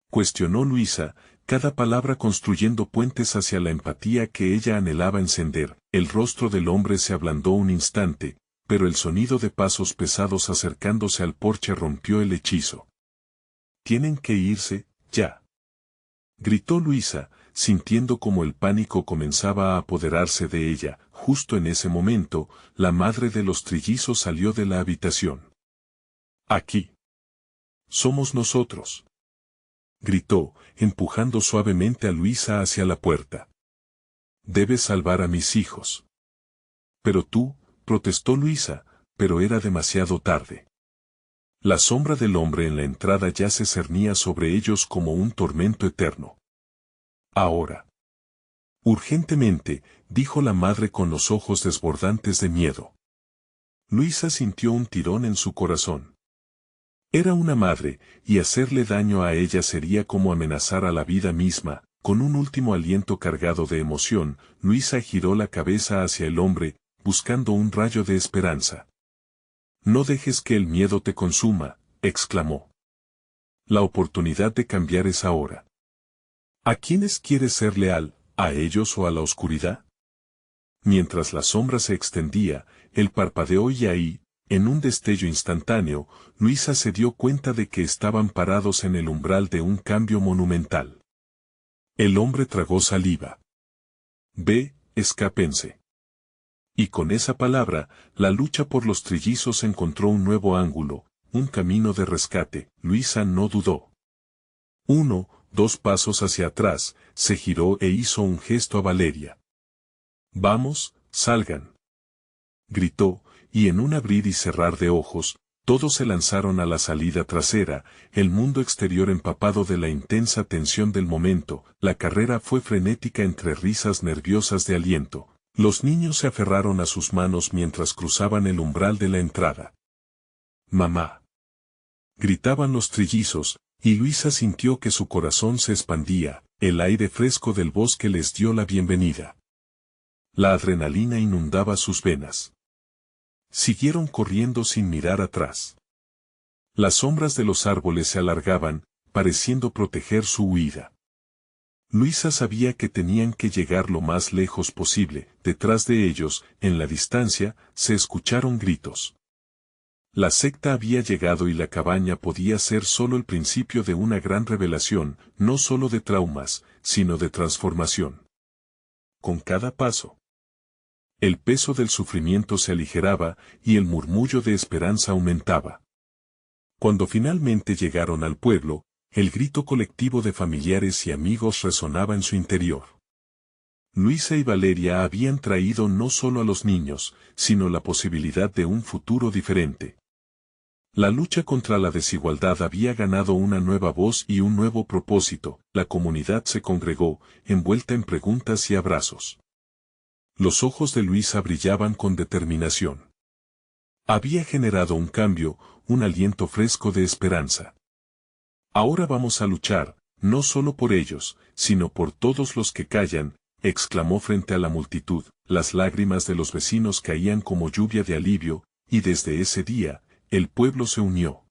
Cuestionó Luisa, cada palabra construyendo puentes hacia la empatía que ella anhelaba encender. El rostro del hombre se ablandó un instante, pero el sonido de pasos pesados acercándose al porche rompió el hechizo. Tienen que irse, ya. Gritó Luisa, sintiendo como el pánico comenzaba a apoderarse de ella. Justo en ese momento, la madre de los trillizos salió de la habitación. Aquí. Somos nosotros. Gritó, empujando suavemente a Luisa hacia la puerta. Debes salvar a mis hijos. Pero tú, protestó Luisa, pero era demasiado tarde. La sombra del hombre en la entrada ya se cernía sobre ellos como un tormento eterno. Ahora. Urgentemente, dijo la madre con los ojos desbordantes de miedo. Luisa sintió un tirón en su corazón. Era una madre, y hacerle daño a ella sería como amenazar a la vida misma. Con un último aliento cargado de emoción, Luisa giró la cabeza hacia el hombre, buscando un rayo de esperanza. No dejes que el miedo te consuma, exclamó. La oportunidad de cambiar es ahora. ¿A quiénes quieres ser leal, a ellos o a la oscuridad? Mientras la sombra se extendía, el parpadeó y ahí, en un destello instantáneo, Luisa se dio cuenta de que estaban parados en el umbral de un cambio monumental. El hombre tragó saliva. Ve, escápense. Y con esa palabra, la lucha por los trillizos encontró un nuevo ángulo, un camino de rescate. Luisa no dudó. 1, 2 pasos hacia atrás, se giró e hizo un gesto a Valeria. Vamos, salgan. Gritó, y en un abrir y cerrar de ojos, todos se lanzaron a la salida trasera, el mundo exterior empapado de la intensa tensión del momento. La carrera fue frenética entre risas nerviosas de aliento. Los niños se aferraron a sus manos mientras cruzaban el umbral de la entrada. ¡Mamá! Gritaban los trillizos, y Luisa sintió que su corazón se expandía. El aire fresco del bosque les dio la bienvenida. La adrenalina inundaba sus venas. Siguieron corriendo sin mirar atrás. Las sombras de los árboles se alargaban, pareciendo proteger su huida. Luisa sabía que tenían que llegar lo más lejos posible. Detrás de ellos, en la distancia, se escucharon gritos. La secta había llegado y la cabaña podía ser solo el principio de una gran revelación, no solo de traumas, sino de transformación. Con cada paso, el peso del sufrimiento se aligeraba y el murmullo de esperanza aumentaba. Cuando finalmente llegaron al pueblo, el grito colectivo de familiares y amigos resonaba en su interior. Luisa y Valeria habían traído no solo a los niños, sino la posibilidad de un futuro diferente. La lucha contra la desigualdad había ganado una nueva voz y un nuevo propósito. La comunidad se congregó, envuelta en preguntas y abrazos. Los ojos de Luisa brillaban con determinación. Había generado un cambio, un aliento fresco de esperanza. Ahora vamos a luchar, no solo por ellos, sino por todos los que callan, exclamó frente a la multitud. Las lágrimas de los vecinos caían como lluvia de alivio, y desde ese día, el pueblo se unió.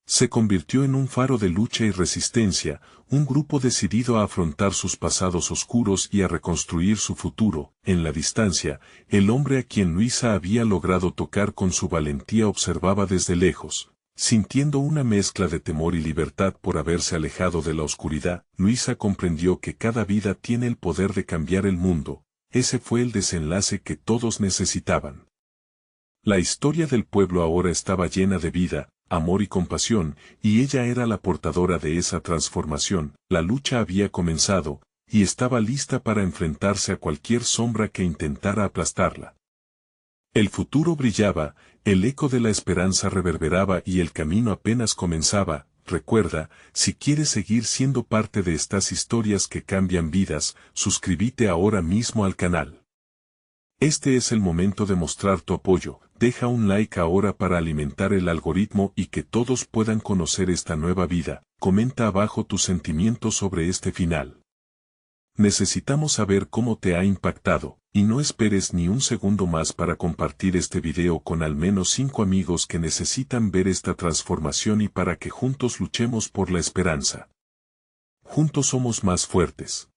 Se convirtió en un faro de lucha y resistencia, un grupo decidido a afrontar sus pasados oscuros y a reconstruir su futuro. En la distancia, el hombre a quien Luisa había logrado tocar con su valentía observaba desde lejos. Sintiendo una mezcla de temor y libertad por haberse alejado de la oscuridad, Luisa comprendió que cada vida tiene el poder de cambiar el mundo. Ese fue el desenlace que todos necesitaban. La historia del pueblo ahora estaba llena de vida, amor y compasión, y ella era la portadora de esa transformación. La lucha había comenzado, y estaba lista para enfrentarse a cualquier sombra que intentara aplastarla. El futuro brillaba, el eco de la esperanza reverberaba y el camino apenas comenzaba. Recuerda, si quieres seguir siendo parte de estas historias que cambian vidas, suscríbete ahora mismo al canal. Este es el momento de mostrar tu apoyo. Deja un like ahora para alimentar el algoritmo y que todos puedan conocer esta nueva vida. Comenta abajo tus sentimientos sobre este final. Necesitamos saber cómo te ha impactado, y no esperes ni un segundo más para compartir este video con al menos 5 amigos que necesitan ver esta transformación y para que juntos luchemos por la esperanza. Juntos somos más fuertes.